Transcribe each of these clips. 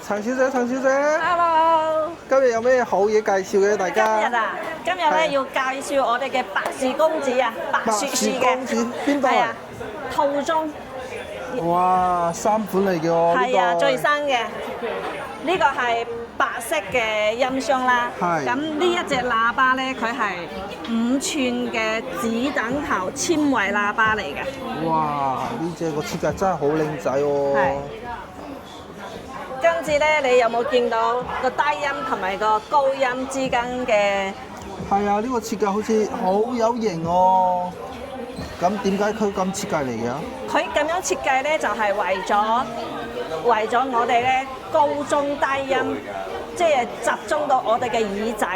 陳小姐，陳小姐 Hello，今日有咩好嘢介紹嘅大家？今日咧要介紹我哋嘅白雪公主啊，白雪士嘅公主邊度啊？套裝。哇，三款嚟嘅喎，係啊，呢個最新嘅。呢個係白色嘅音箱啦。係。咁呢一隻喇叭咧，佢係5寸嘅子彈頭纖維喇叭嚟嘅。哇！呢隻個設計真係好靚仔喎。係。跟住咧，你有冇見到個低音同埋個高音之間嘅？係啊，呢個設計好似好有型喎。咁點解佢咁設計嚟嘅？佢咁樣設計咧，就係為咗我哋咧高中低音，即係集中到我哋嘅耳仔。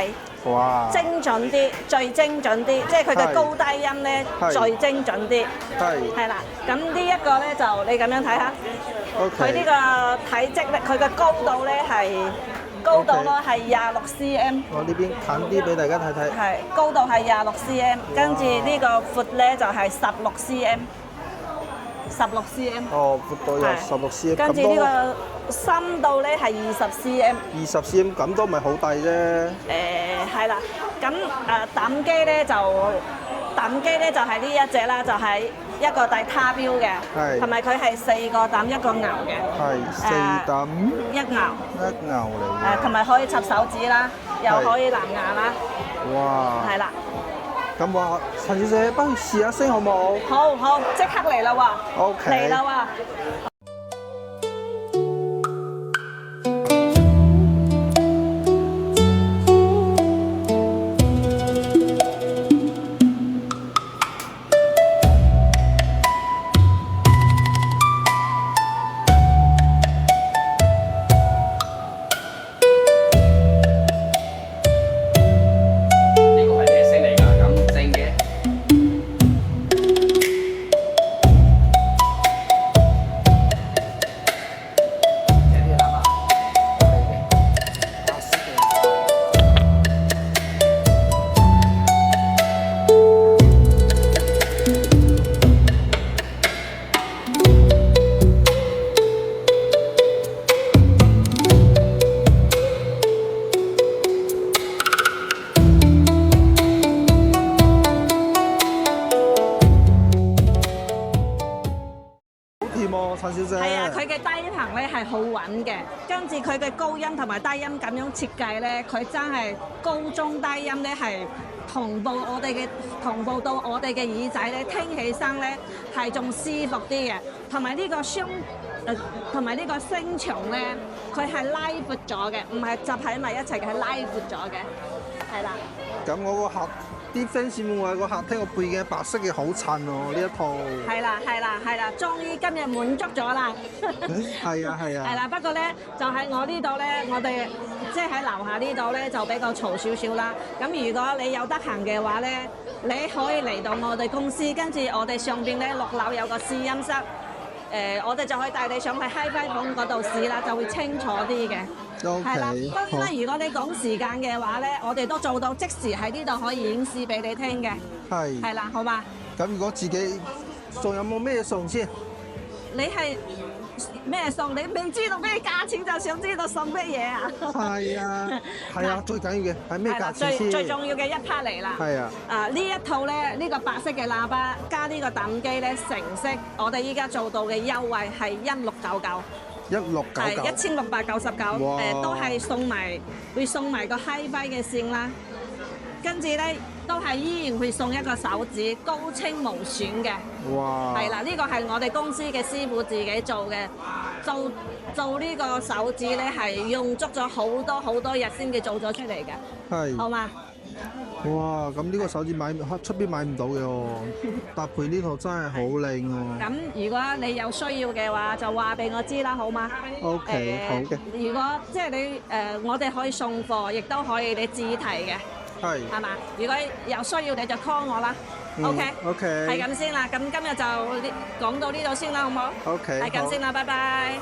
哇！精準啲，最精準啲，即係佢嘅高低音咧最精準啲。係。係啦，咁呢一個咧就你咁樣睇下，佢呢個體積咧，佢嘅高度咧高度咯係26 cm。我呢邊近啲俾大家睇睇。係，高度係26 cm，跟住呢個闊咧就係16 cm。16 cm。哦，闊度有16 cm。跟住呢個深度咧係20 cm。20 cm 咁都唔係好大啫。係啦，咁膽機咧就係呢一隻啦，就係一個帶他標嘅，同埋佢係4個膽1個牛嘅。係4膽1牛。1牛嚟嘅。同埋可以插手指啦，又可以藍牙啦。哇！係啦。咁話陳小姐，不如試下聲好冇？好，即刻嚟啦喎！ OK。嚟啦喎！陳小姐。係啊，佢嘅低頻咧係好穩嘅，跟住佢嘅高音同埋低音咁樣設計咧，佢真係高中低音咧係同步到我哋嘅耳仔咧，聽起身咧係仲舒服啲嘅，同埋呢個聲場咧，佢係拉闊咗嘅，唔係集喺埋一齊嘅，係拉闊咗嘅，係啦。咁我個客啲 fans 會唔會個客廳個背景白色嘅好襯喎？呢一套係啦，終於今日滿足咗啦。係啊。係啦，不過咧就喺我呢度咧，我哋即係喺樓下呢度咧就比較嘈少少啦。咁如果你有得閒嘅話咧，你可以嚟到我哋公司，跟住我哋上邊咧6樓有個試音室。我哋就可以帶你上去 Hi-Fi 房嗰度試啦，就會清楚啲嘅。係啦，當然啦，如果你講時間嘅話咧，我哋都做到即時喺呢度可以演示俾你聽嘅。係啦，好嘛？咁如果自己仲有冇咩送先？你係咩送？你未知道咩價錢就想知道送乜嘢啊？係啊，最緊要嘅係咩價錢先？最重要嘅一 part 嚟啦。係啊。呢一套咧，呢個白色嘅喇叭加呢個膽機咧，成色我哋依家做到嘅優惠係1699。係1699。都係會送埋個 Hi-Fi 嘅線啦。跟住咧都係依然會送一個手指，高清無損嘅。哇！係啦，呢個係我哋公司嘅師傅自己做嘅，做呢個手指咧係用足咗好多日先至做咗出嚟嘅。係。好嘛？哇！咁呢個手指出邊買唔到嘅喎，搭配呢套真係好靚喎。咁如果你有需要嘅話，就話俾我知啦，好嗎？OK，好嘅。如果即係你我哋可以送貨，亦都可以你自提嘅。係嘛？如果有需要你就 call 我啦。OK。係咁先啦。咁今日就講到呢度先啦，好唔好？ OK。係咁先啦，拜拜。